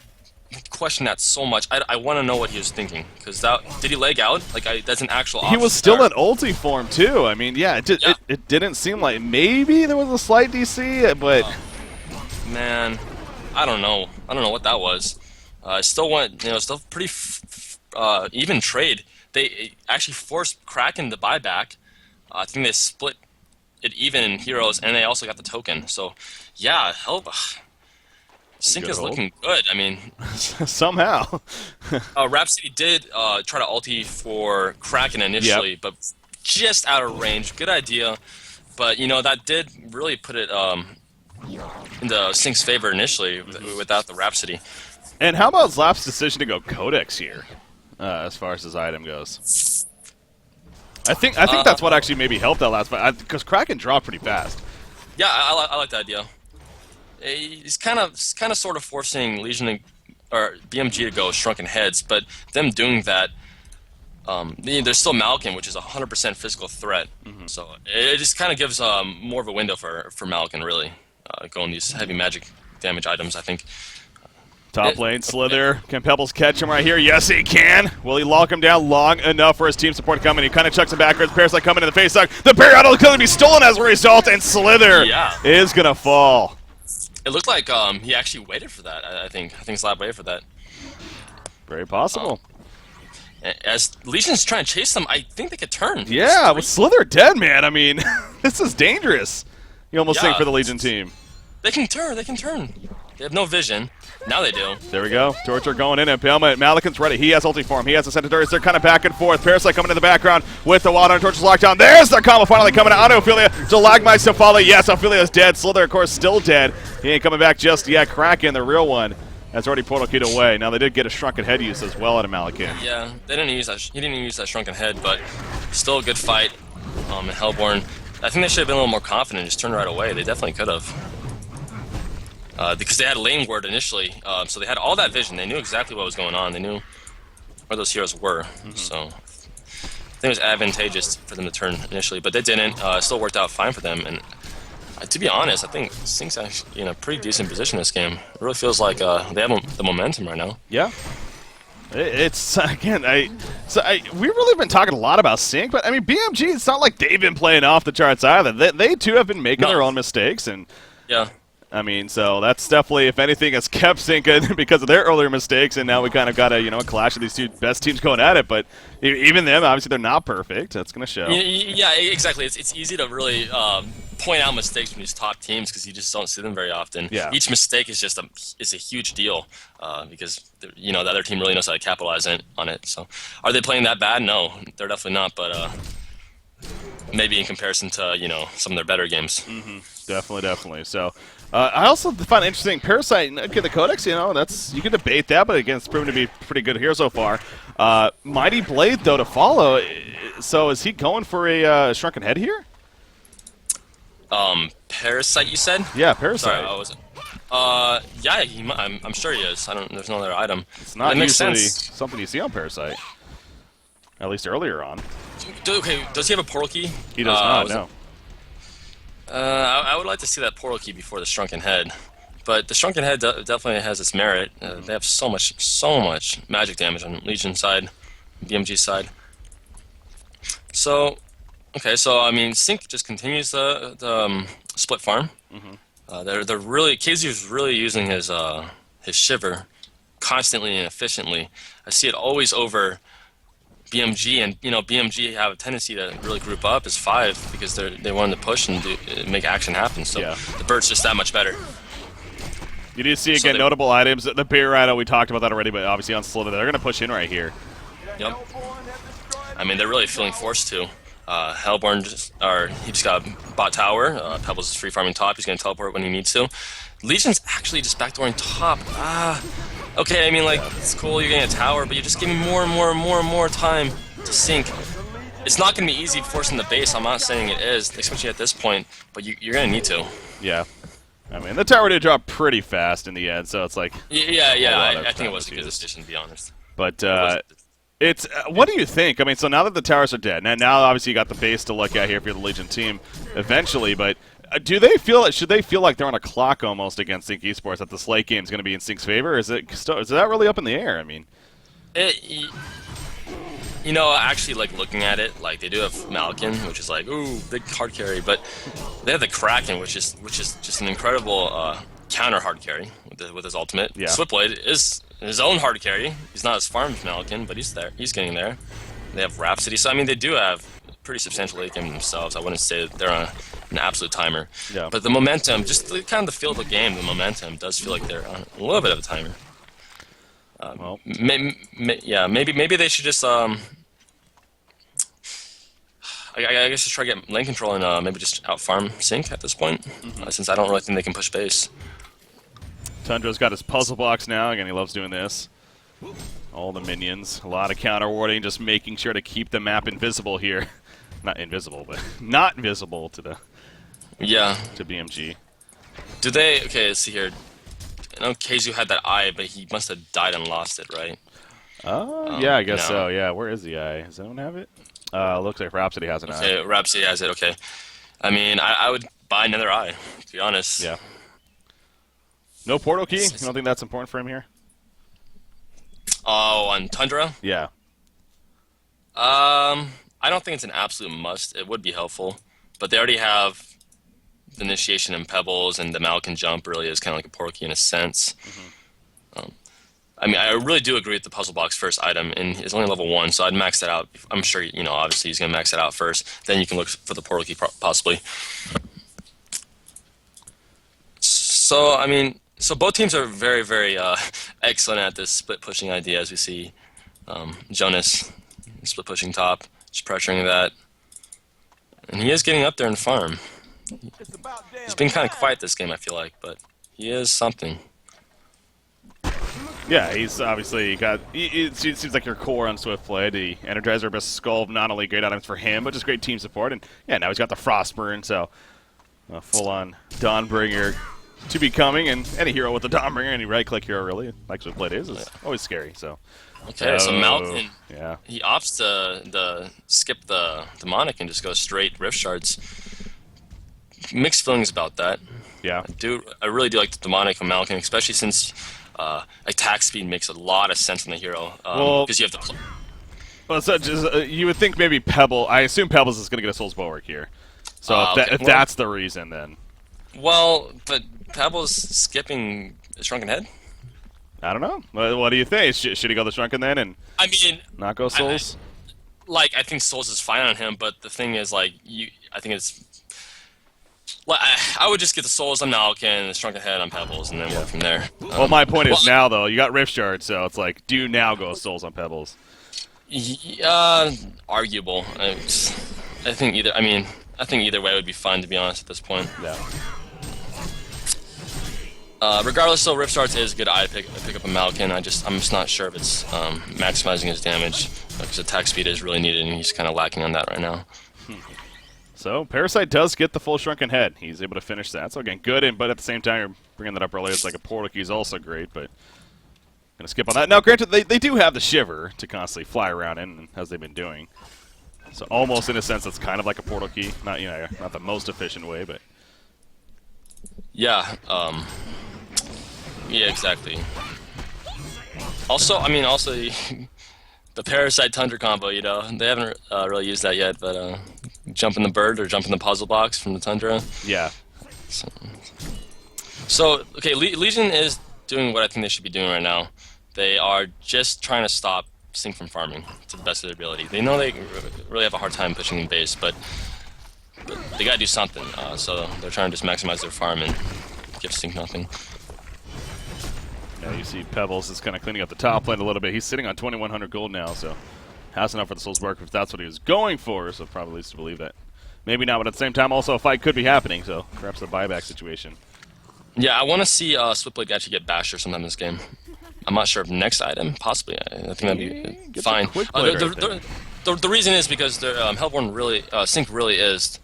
question that so much. I want to know what he was thinking, because did he leg out? Like that's an actual. He was still in ulti form too. I mean, yeah, it didn't seem like maybe there was a slight DC, but man, I don't know. I don't know what that was. Still went, still pretty even trade. They actually forced Kraken to buy back. I think they split it even in heroes, and they also got the token. So, yeah, CiC is looking good. I mean, somehow. Rhapsody did try to ulti for Kraken initially, but just out of range. Good idea, but that did really put it in the CiC's favor initially without the Rhapsody. And how about Zlap's decision to go Codex here, as far as his item goes? I think that's what actually maybe helped that last fight, because Kraken dropped pretty fast. Yeah, I like that idea. He's kind of sort of forcing Legion or BMG to go Shrunken Heads, but them doing that, there's still Malikan, which is a 100% physical threat. So it just kind of gives more of a window for Malikan, really, going these heavy magic damage items, I think. Top lane, Slither. Can Pebbles catch him right here? Yes, he can. Will he lock him down long enough for his team support to come in? He kind of chucks him backwards. Parasite coming in the face. The Barrier Idol is going to be stolen as a result, and Slither is going to fall. It looked like he actually waited for that, I think. I think Slap waited for that. Very possible. As Legion's trying to chase them, I think they could turn. Yeah, with Slither dead, man. I mean, this is dangerous. You almost think for the Legion team. They can turn. They can turn. They have no vision. Now they do. There we go. Torture going in, and Malikan's ready. He has ulti form. He has the Centaurs. They're kind of back and forth. Parasite coming in the background with the Wild Iron Torches locked down. There's their combo finally coming out on Ophelia. Stalagmites to follow. Yes, Ophelia's dead. Slither, of course, still dead. He ain't coming back just yet. Kraken, the real one, has already portal keyed away. Now they did get a Shrunken Head use as well out of Malikan. Yeah, they didn't use that. He didn't use that Shrunken Head, but still a good fight. In Hellborn, I think they should have been a little more confident and just turned right away. They definitely could have. Because they had lane ward initially, so they had all that vision. They knew exactly what was going on. They knew where those heroes were. So I think it was advantageous for them to turn initially, but they didn't. It still worked out fine for them. And to be honest, I think CiC's actually in a pretty decent position this game. It really feels like they have the momentum right now. Yeah. It's, again, we've really been talking a lot about CiC, but I mean, BMG, it's not like they've been playing off the charts either. They too have been making their own mistakes, and yeah. I mean, so that's definitely, if anything, has kept CiC because of their earlier mistakes, and now we kind of got a clash of these two best teams going at it. But even them, obviously, they're not perfect. That's going to show. Yeah, exactly. It's easy to really point out mistakes from these top teams because you just don't see them very often. Yeah. Each mistake is just a huge deal because the other team really knows how to capitalize on it. So, are they playing that bad? No, they're definitely not. But maybe in comparison to some of their better games. Definitely. So. I also find it interesting, Parasite, okay, the Codex, that's, you can debate that, but again, it's proven to be pretty good here so far. Mighty Blade, though, to follow. So is he going for a Shrunken Head here? Parasite, you said? Yeah, Parasite. Sorry, yeah, I'm sure he is. There's no other item. It's not usually something you see on Parasite. At least earlier on. Okay, does he have a portal key? He does not, no. I would like to see that portal key before the Shrunken Head, but the Shrunken Head definitely has its merit. They have so much magic damage on Legion side, BMG side. So, okay, I mean, CiC just continues the split farm. They're really KZ's really using his Shiver constantly and efficiently. I see it always over BMG, and BMG have a tendency to really group up as five because they want to push and make action happen. So Yeah. the bird's just that much better. You do see, So again, they, notable items. The Bear Rhino, we talked about that already, but obviously on Slither, they're going to push in right here. yep. I mean, they're really feeling forced to. Hellborn he just got bot tower. Pebbles is free farming top. He's going to teleport when he needs to. Legion's actually just backdooring top. Okay, I mean, like, it's cool you're getting a tower, but you're just giving more and more and more and more time to sink. It's not going to be easy forcing the base. I'm not saying it is, especially at this point, but you're going to need to. Yeah. I mean, the tower did drop pretty fast in the end, so it's like... Yeah, I think it was a good decision, to be honest. But, it's what do you think? I mean, so now that the towers are dead, now obviously you got the base to look at here if you're the Legion team eventually, but should they feel like they're on a clock almost against CiC Esports, that this late game is going to be in CiC's favor? Is that really up in the air? I mean... Actually, like, looking at it, like, they do have Malkin, which is like, ooh, big hard carry, but they have the Kraken, which is just an incredible counter hard carry with his ultimate. Yeah. Switchblade is his own hard carry. He's not as farmed as Malkin, but he's there. He's getting there. They have Rhapsody, so I mean, they do have pretty substantial late game themselves. I wouldn't say that they're on an absolute timer. Yeah. But the momentum, just kind of the feel of the game, the momentum does feel like they're on a little bit of a timer. Well, Maybe they should just I guess just try to get lane control and maybe just out farm CiC at this point, since I don't really think they can push base. Tundra's got his puzzle box now. Again, he loves doing this. All the minions, a lot of counter warding, just making sure to keep the map invisible here. Not invisible, but not visible to the to BMG. Do they? Okay, let's see here. I know Keizu had that eye, but he must have died and lost it, right? Yeah, I guess so. Yeah, where is the eye? Does anyone have it? Looks like Rhapsody has an eye. Okay, Rhapsody has it. Okay. I mean, I would buy another eye, to be honest. Yeah. No portal key? You don't think that's important for him here? Oh, on Tundra? Yeah. I don't think it's an absolute must. It would be helpful, but they already have the initiation and Pebbles, and the Malkin jump really is kind of like a portal key in a sense. I mean, I really do agree with the puzzle box first item, and it's only level 1, so I'd max that out. I'm sure, obviously he's going to max it out first. Then you can look for the portal key possibly. So, I mean, both teams are very, very excellent at this split pushing idea, as we see Jonas split pushing top, just pressuring that. And he is getting up there in farm. He's been kind of quiet this game, I feel like, but he is something. Yeah, he's obviously got... It seems like your core on Swiftblade. The Energizer, best skull, not only great items for him, but just great team support. And yeah, now he's got the Frostburn, so full-on Dawnbringer to be coming. And any hero with the Dawnbringer, any right-click hero really, like Swiftblade is always scary. So okay, so Malkin, yeah, he opts to skip the demonic and just go straight Rift Shards. Mixed feelings about that. Yeah, I really do like the demonic on Malkin, especially since attack speed makes a lot of sense in the hero. Because you have the. Well, so you would think maybe Pebble. I assume Pebbles is going to get a Soul's Bulwark here. So if that's the reason, then. Well, but Pebble's skipping a Shrunken Head. I don't know. What do you think? Should he go the Shrunken then and? I mean, not go Souls. I think Souls is fine on him, but the thing is, I think it's. Well, I would just get the Souls on Malkin, the Shrunken Head on Pebbles, and then work from there. Well, my point is now, though, you got Rift Shard, so it's like, do you now go Souls on Pebbles? Arguable. I think either. I mean, I think either way would be fine, to be honest, at this point. Yeah. Regardless, though, Rift Shards is a good eye to pick up a Malkin. I'm just not sure if it's maximizing his damage, because attack speed is really needed, and he's kind of lacking on that right now. So, Parasite does get the full Shrunken Head. He's able to finish that. So, again, good, but at the same time, you're bringing that up earlier. It's like a portal key is also great, but going to skip on that. Now, granted, they do have the Shiver to constantly fly around in, as they've been doing. So, almost in a sense, it's kind of like a portal key. Not, not the most efficient way, but... Yeah, yeah, exactly. Also, the Parasite Tundra combo, they haven't really used that yet, but jump in the bird or jump in the puzzle box from the Tundra. Yeah. So okay, Legion is doing what I think they should be doing right now. They are just trying to stop CiC from farming to the best of their ability. They know they really have a hard time pushing in base, but they gotta do something. So they're trying to just maximize their farm and give CiC nothing. Yeah, you see Pebbles is kind of cleaning up the top lane a little bit. He's sitting on 2,100 gold now, so has enough for the Soulsborne if that's what he was going for, so probably leads to believe that. Maybe not, but at the same time, also a fight could be happening, so perhaps a buyback situation. Yeah, I want to see Switchblade actually get Basher sometime in this game. I'm not sure if next item, possibly. I think that'd be fine. The reason is because Hellborn really, CiC really is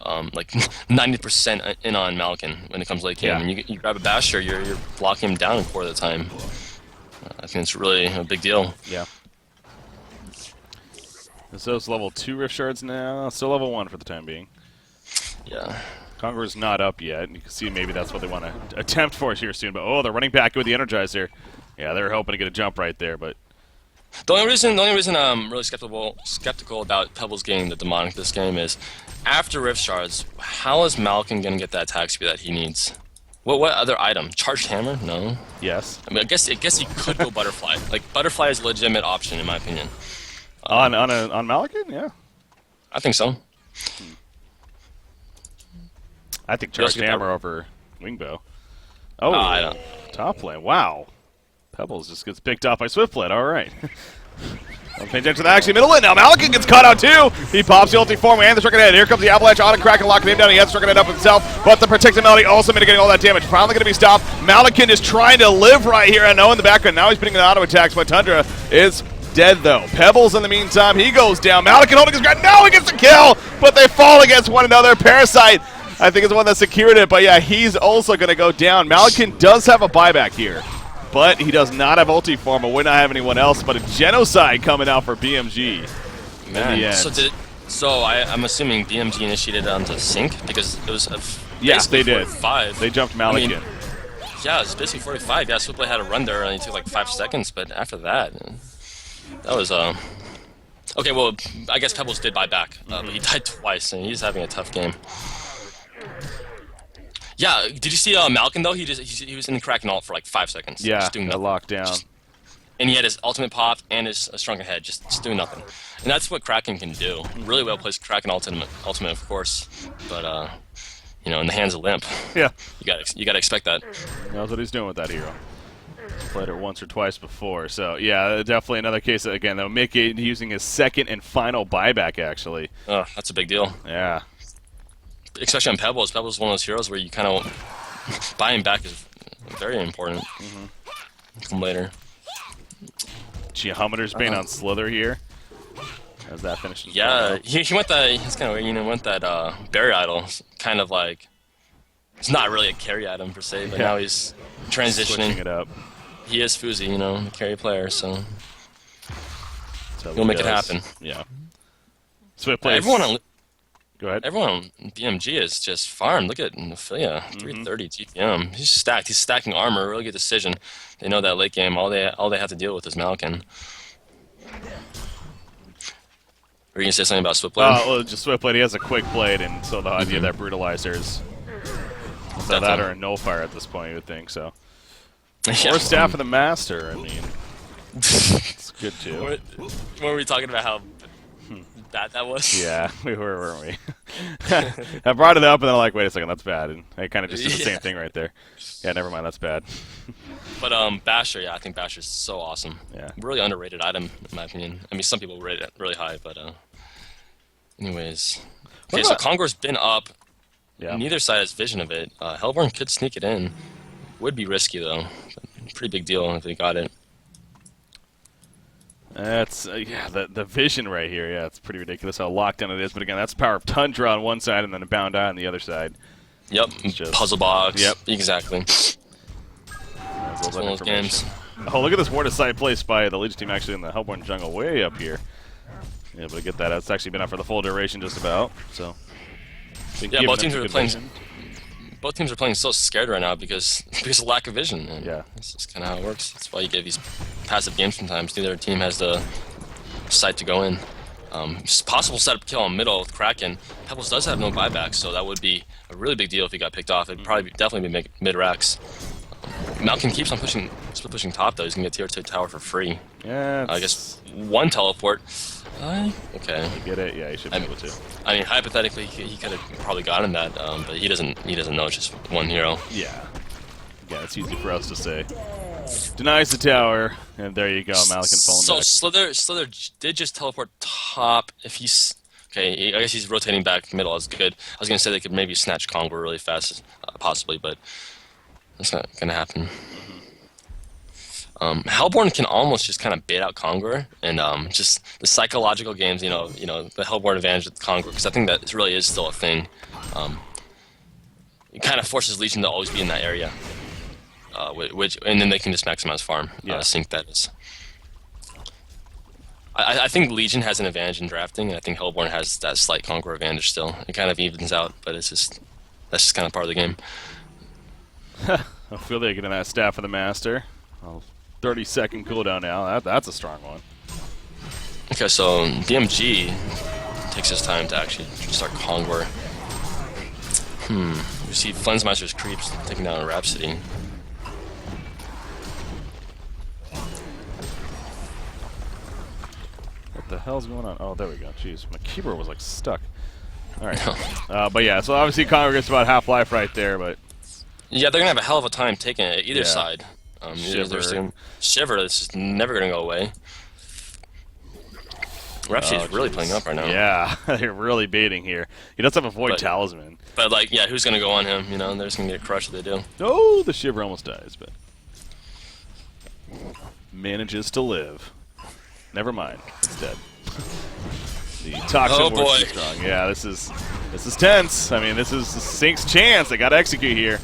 like 90% in on Malkin when it comes late game. Yeah. And you grab a Basher, you're blocking him down a quarter of the time. I think it's really a big deal. Yeah. So it's level 2 Rift Shards now. Still level 1 for the time being. Yeah. Conqueror's not up yet, and you can see maybe that's what they want to attempt for here soon. But oh, they're running back with the Energizer. Yeah, they're hoping to get a jump right there, but The only reason I'm really skeptical about Pebbles getting the demonic this game is after Rift Shards, how is Malkin gonna get that attack speed that he needs? What other item? Charged Hammer? No. yes. I mean, I guess he could go Butterfly. Like Butterfly is a legitimate option in my opinion. On Malkin, yeah. I think so. I think Charged Hammer over Wingbow. Oh, I don't. top lane. Wow. Pebbles just gets picked off by Swiftblade. All right. I'm paying attention to the action. Middle lane now. Malkin gets caught out too. He pops the ulti form and the Stricken Head. Here comes the Avalanche on and Kraken locking him down. He has Stricken Head up himself, but the Protected Melody also mitigating all that damage. Finally going to be stopped. Malkin is trying to live right here. I know in the background. Now he's being an auto attacks, but Tundra is dead though. Pebbles in the meantime, he goes down. Malkin holding his ground. No, he gets the kill, but they fall against one another. Parasite, I think, is the one that secured it, but yeah, he's also going to go down. Malkin does have a buyback here, but he does not have ulti form and would not have anyone else, but a genocide coming out for BMG. Man, so I'm assuming BMG initiated onto CiC because it was they did. 45. They jumped Malkin. I mean, yeah, it was basically 45. Yeah, Switchblade had a run there and he took like 5 seconds, but after that, that was okay. Well, I guess Pebbles did buy back, but he died twice and he's having a tough game. Yeah, did you see Malkin though? He was in the Kraken ult for like 5 seconds. Yeah, just doing nothing. lockdown. And he had his ultimate pop and his shrunken head, just doing nothing. And that's what Kraken can do. Really well placed Kraken ultimate, of course, but you know, in the hands of Limp. Yeah, you gotta expect that. Knows what he's doing with that hero. Played it once or twice before, so yeah, definitely another case that, again, though, Mickey using his second and final buyback actually. Oh, that's a big deal. Yeah. Especially on Pebbles. Pebbles is one of those heroes where you kind of buying back is very important. Come later. Geometer's Bane on Slither here. As that finishes. Yeah, he went that. It's kind of weird. You know, went that Barry Idol. Kind of like it's not really a carry item per se, but now he's transitioning. Switching it up. He is Fuzi, you know, the carry player, so he'll make it happen. Yeah. Swift plays. Go ahead. Everyone on BMG is just farmed. Look at Nephilia, 330 TPM. He's stacked. He's stacking armor. Really good decision. They know that late game, all they have to deal with is Malkin. Were you gonna say something about Swiftblade? Well, just Swiftblade. He has a quick blade, and so the idea that Brutalizer is that or a nullfire at this point, you would think so. Yeah. Or Staff of the Master. I mean, it's good too. What were we talking about? How bad that was? Yeah, we were, weren't we? I brought it up, and then I'm like, wait a second, that's bad. And I kind of just did the same thing right there. Yeah, never mind, that's bad. But Basher, yeah, I think Basher's so awesome. Yeah. Really underrated item, in my opinion. I mean, some people rate it really high, but anyways. Okay, so Kongor's been up. Yeah. Neither side has vision of it. Hellborn could sneak it in. Would be risky, though. Pretty big deal if they got it. That's, yeah, the vision right here, yeah, it's pretty ridiculous how locked down it is. But again, that's the power of Tundra on one side and then a Bound Eye on the other side. Yep, just, puzzle box. Yep. Exactly. It's one of those games. Oh, look at this ward of sight placed by the Legion team actually in the Hellborn jungle way up here. Able to get that. It's actually been up for the full duration just about. So, yeah, both teams are playing. Both teams are playing so scared right now because of lack of vision. And yeah, that's just kind of how it works. That's why you get these passive games sometimes. Neither team has the sight to go in. It's possible setup kill on middle with Kraken. Pebbles does have no buyback, so that would be a really big deal if he got picked off. It'd probably definitely be mid-racks. Malkin keeps on split pushing top though. He's gonna get tier 2 tower for free. Yeah, I guess one teleport. Okay. You get it? Yeah, he should be able to. I mean, hypothetically, he could have probably gotten that, but he doesn't. He doesn't know. It's just one hero. Yeah. Yeah, it's easy for us to say. Denies the tower, and there you go, Malikan falling So back. Slither did just teleport top. If he's okay, I guess he's rotating back middle. That's good. I was gonna say they could maybe snatch Conqueror really fast, possibly, but that's not gonna happen. Hellborn can almost just kind of bait out Conqueror, and just the psychological games, the Hellborn advantage with Conqueror, because I think that really is still a thing. It kind of forces Legion to always be in that area, and then they can just maximize farm. Yeah. CiC that is. I think Legion has an advantage in drafting, and I think Hellborn has that slight Conqueror advantage still. It kind of evens out, but that's just kind of part of the game. I feel they're getting that staff for the master. 30-second cooldown now. That's a strong one. Okay, so BMG takes his time to actually start Conqueror. You see Flensmeister's creeps taking down a Rhapsody. What the hell's going on? Oh, there we go. Jeez, my keyboard was like stuck. All right. But yeah, so obviously Conqueror gets about half-life right there, but Yeah, they're gonna have a hell of a time taking it either Yeah. side. Shiver, this is never gonna go away. Rhapsody's really playing up right now. yeah, they're really baiting here. He does have a Void Talisman. But like, yeah, who's gonna go on him? They're just gonna get crushed if they do. Oh, the Shiver almost dies, but manages to live. Never mind, it's dead. The toxin Oh, ward's boy. too strong. Yeah, this is tense. I mean, this is CiC's chance. They got to execute here.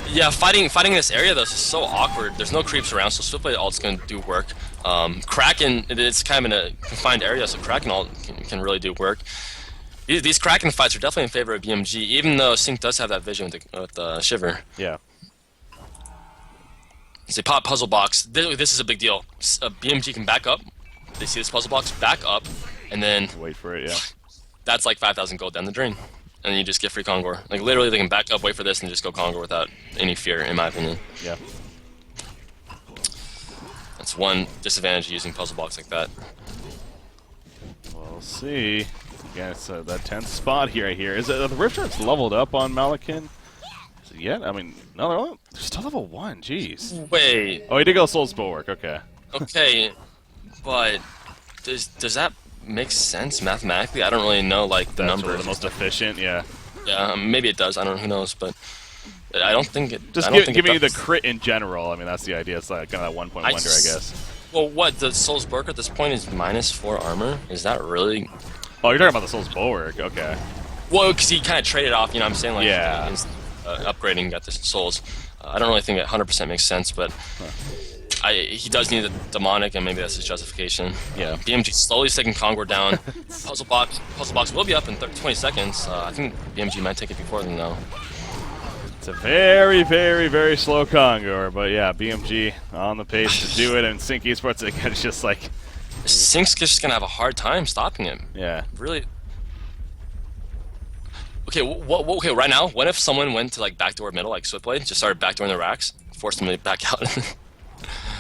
Yeah, fighting this area though is so awkward. There's no creeps around, so Switchblade ult's gonna do work. Kraken, it's kind of in a confined area, so Kraken ult can really do work. These Kraken fights are definitely in favor of BMG, even though CiC does have that vision with the Shiver. Yeah. They pop puzzle box. This is a big deal. BMG can back up. They see this puzzle box, back up, and then Wait for it. Yeah. that's like 5,000 gold down the drain. And then you just get free Conqueror. Like, literally, they can back up, wait for this, and just go Conqueror without any fear, in my opinion. Yeah. That's one disadvantage of using puzzle box like that. We'll see. Again, it's that 10th spot here. I hear. Is it the Rift Shard's leveled up on Malikan? Is it yet? I mean, no, they're still level 1. Jeez. Wait. Oh, he did go Soul's Bulwark. Okay. Okay, but does that make sense mathematically? I don't really know, like, the That's numbers. really the most efficient. Yeah. Yeah, maybe it does. I don't know. Who knows? But I don't think it. Just I don't give think me it the does. crit in general. I mean, that's the idea. It's like kind of that 1-point wonder, I guess. Well, what the Soul's Burk at this point is -4 armor. Is that really? Oh, you're talking about the Soul's Bulwark. Okay. Well, because he kind of traded off. You know what I'm saying? Like, Yeah. upgrading got the souls. I don't really think it 100% makes sense, but he does need the demonic, and maybe that's his justification. Yeah. BMG slowly taking Conqueror down. Puzzle box will be up in 20 seconds. I think BMG might take it before then, though. It's a very, very, very slow Conqueror, but yeah, BMG on the pace to do it, and CiC Esports again, it's just like, CiC's just gonna have a hard time stopping him. yeah. Really. Okay, okay, right now, what if someone went to like backdoor middle, like Switchblade, just started backdooring the racks, forced them to back out?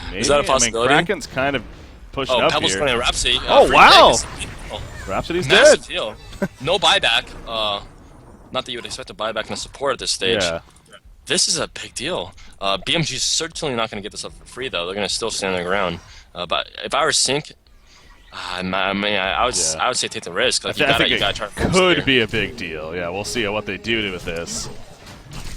Maybe. Is that a possibility? I mean, Kraken's kind of pushing up Pebbles here. playing Rhapsody. Oh, free wow! pick is- Rhapsody's Massive dead. heal. No buyback. Not that you would expect a buyback in a support at this stage. Yeah. This is a big deal. BMG's certainly not going to get this up for free, though. They're going to still stand their ground. But if I were CiC, I would say take the risk. Like, I think you it gotta try to force could here. be a big deal. Yeah, we'll see what they do with this.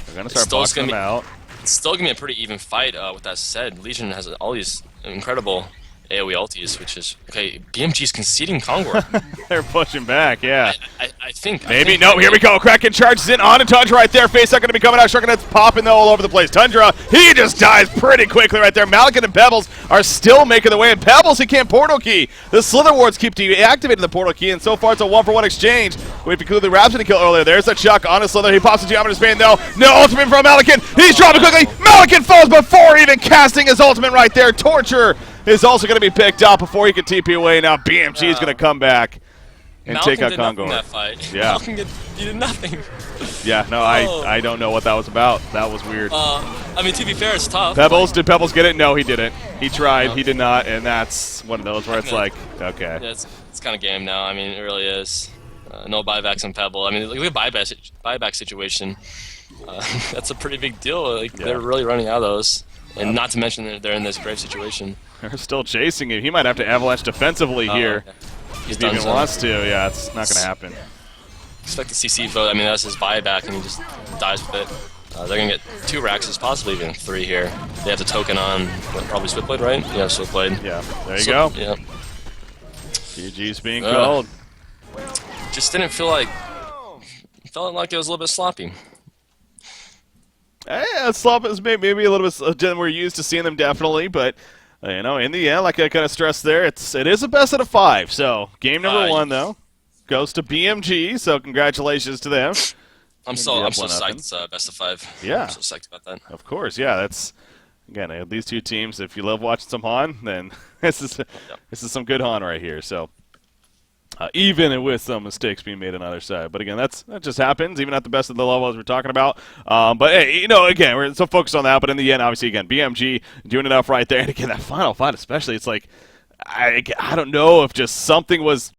They're going to start Still boxing gonna them out. It's still going to be a pretty even fight. With that said, Legion has all these incredible AoE ultis, which is... Okay, BMG's conceding Conqueror. They're pushing back, yeah. I think... Maybe. No, here we go. Kraken charges in on Tundra right there. Face not going to be coming out. Sharknet's popping all over the place. Tundra, he just dies pretty quickly right there. Malikan and Pebbles are still making the way. And Pebbles, he can't portal key. The Slither Wards keep deactivating the portal key, and so far it's a 1-for-1 exchange. We've included the Rhapsody kill earlier. There's that Chuck on a Slither. He pops a Geometer's Bane, though. No ultimate from Malikan. He's dropping quickly. Malikan falls before even casting his ultimate right there. Torture is also going to be picked up before he can TP away. Now BMG is going to come back. and take Malcolm out did nothing in Kongor. that fight. Yeah. Malcolm did nothing. Yeah, no, Oh. I don't know what that was about. That was weird. I mean, to be fair, it's tough. Pebbles, Like, did Pebbles get it? No, he didn't. He tried, No. he did not, and that's one of those where it's like, okay. yeah, it's kind of game now. I mean, it really is. No buybacks on Pebble. I mean, look at the buyback situation. That's a pretty big deal. Like they're really running out of those, and not to mention they're in this grave situation. They're still chasing him. He might have to avalanche defensively here Yeah. He's if he done even so. wants to. Yeah, it's not going to happen. Expect the CiC vote. I mean, that's his buyback, and he just dies with it. They're gonna get 2 Raxes, possibly even 3 here. They have the token on, probably Switchblade, right? Yeah, Switchblade. Yeah, there you go. Yeah. GG's being called. Just didn't feel like. Felt like it was a little bit sloppy. Slop is maybe a little bit than we're used to seeing them, definitely, but you know, in the end, like I kind of stressed there, it is a best out of 5. So game number 1 though goes to BMG. So congratulations to them. I'm so psyched. It's best of 5. Yeah, I'm so psyched about that. Of course, yeah. That's again these two teams. If you love watching some Han, then this is some good Han right here. So. Even with some mistakes being made on either side. But again, that just happens, even at the best of the level as we're talking about. But hey, you know, again, we're so focused on that. But in the end, obviously, again, BMG doing enough right there. And again, that final fight especially, it's like, I don't know if just something was